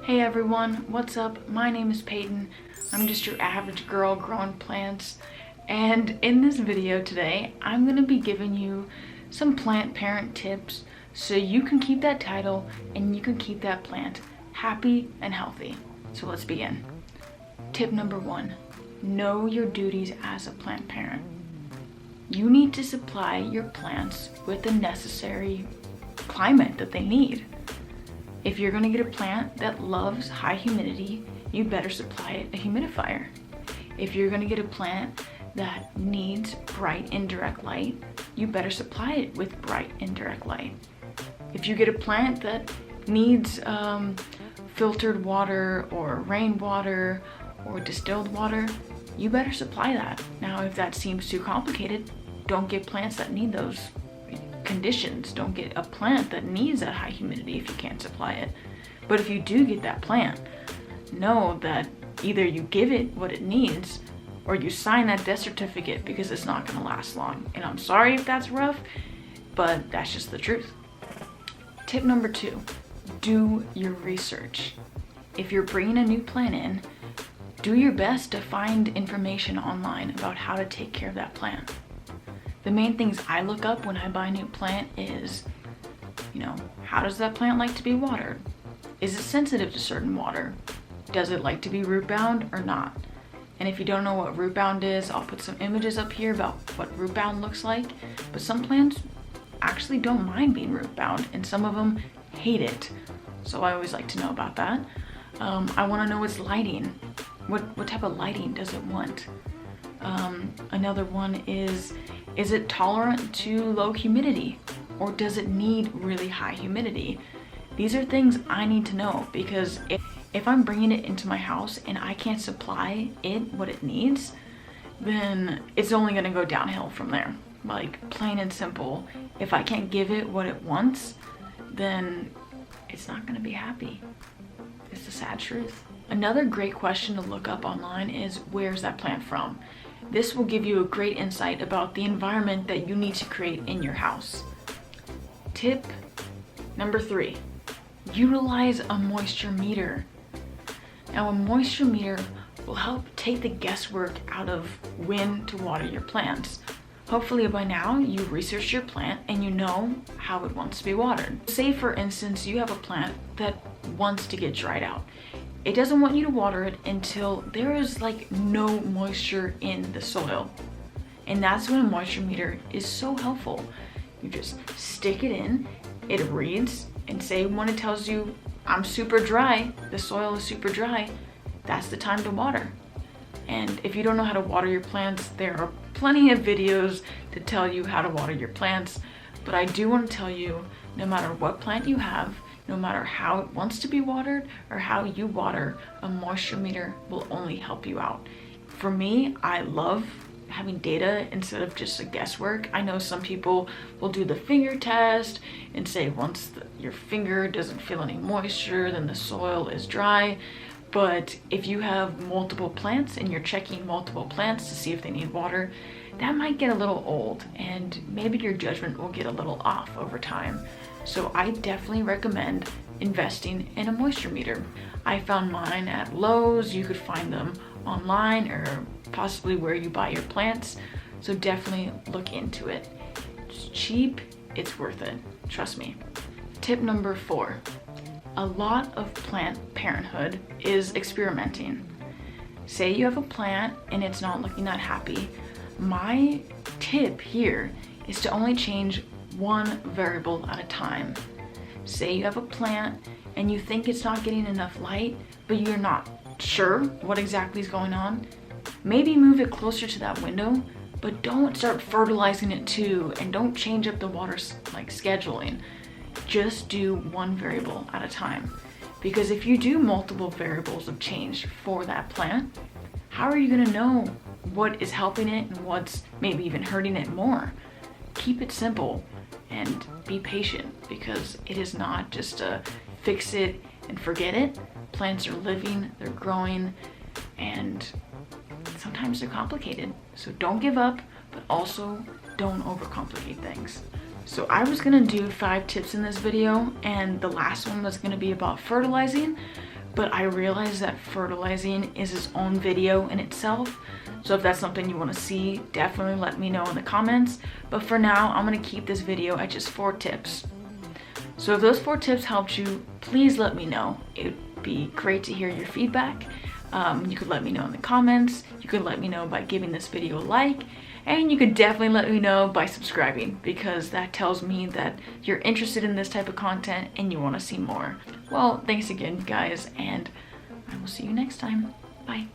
Hey everyone, what's up? My name is Peyton. I'm just your average girl growing plants. And in this video today, I'm going to be giving you some plant parent tips so you can keep that title and you can keep that plant happy and healthy. So let's begin. Tip number 1, know your duties as a plant parent. You need to supply your plants with the necessary climate that they need. If you're gonna get a plant that loves high humidity, you better supply it a humidifier. If you're gonna get a plant that needs bright indirect light, you better supply it with bright indirect light. If you get a plant that needs filtered water or rainwater or distilled water, you better supply that. Now, if that seems too complicated, don't get plants that need those conditions. Don't get a plant that needs that high humidity if you can't supply it. But if you do get that plant, know that either you give it what it needs or you sign that death certificate, because it's not going to last long. And I'm sorry if that's rough, but that's just the truth. Tip number 2, do your research. If you're bringing a new plant in, do your best to find information online about how to take care of that plant. The main things I look up when I buy a new plant is, how does that plant like to be watered? Is it sensitive to certain water? Does it like to be root bound or not? And if you don't know what root bound is, I'll put some images up here about what root bound looks like. But some plants actually don't mind being root bound, and some of them hate it. So I always like to know about that. I want to know its lighting. What type of lighting does it want? Another one is it tolerant to low humidity, or does it need really high humidity? These are things I need to know, because if I'm bringing it into my house and I can't supply it what it needs, then it's only going to go downhill from there. Like, plain and simple, if I can't give it what it wants, then it's not going to be happy. It's the sad truth. Another great question to look up online is, where's that plant from? This will give you a great insight about the environment that you need to create in your house. Tip number 3, utilize a moisture meter. Now, a moisture meter will help take the guesswork out of when to water your plants. Hopefully by now you've researched your plant and you know how it wants to be watered. Say for instance you have a plant that wants to get dried out. It doesn't want you to water it until there is like no moisture in the soil. And that's when a moisture meter is so helpful. You just stick it in, it reads, and say when it tells you I'm super dry, the soil is super dry, that's the time to water. And if you don't know how to water your plants, there are plenty of videos to tell you how to water your plants. But I do want to tell you, no matter what plant you have, no matter how it wants to be watered or how you water, a moisture meter will only help you out. For me, I love having data instead of just a guesswork. I know some people will do the finger test and say once your finger doesn't feel any moisture, then the soil is dry. But if you have multiple plants and you're checking multiple plants to see if they need water, that might get a little old and maybe your judgment will get a little off over time. So I definitely recommend investing in a moisture meter. I found mine at Lowe's. You could find them online or possibly where you buy your plants. So definitely look into it. It's cheap, it's worth it. Trust me. Tip number 4. A lot of plant parenthood is experimenting. Say you have a plant and it's not looking that happy. My tip here is to only change one variable at a time. Say you have a plant and you think it's not getting enough light, but you're not sure what exactly is going on. Maybe move it closer to that window, but don't start fertilizing it too, and don't change up the water scheduling. Just do one variable at a time. Because if you do multiple variables of change for that plant, how are you going to know what is helping it and what's maybe even hurting it more? Keep it simple and be patient, because it is not just a fix it and forget it. Plants are living, they're growing, and sometimes they're complicated. So don't give up, but also don't overcomplicate things. So I was gonna do 5 tips in this video, and the last one was gonna be about fertilizing, but I realize that fertilizing is its own video in itself. So if that's something you want to see, definitely let me know in the comments. But for now, I'm going to keep this video at just 4 tips. So if those 4 tips helped you, please let me know. It'd be great to hear your feedback. You could let me know in the comments. You could let me know by giving this video a like. And you could definitely let me know by subscribing, because that tells me that you're interested in this type of content and you want to see more. Well, thanks again, guys, and I will see you next time. Bye.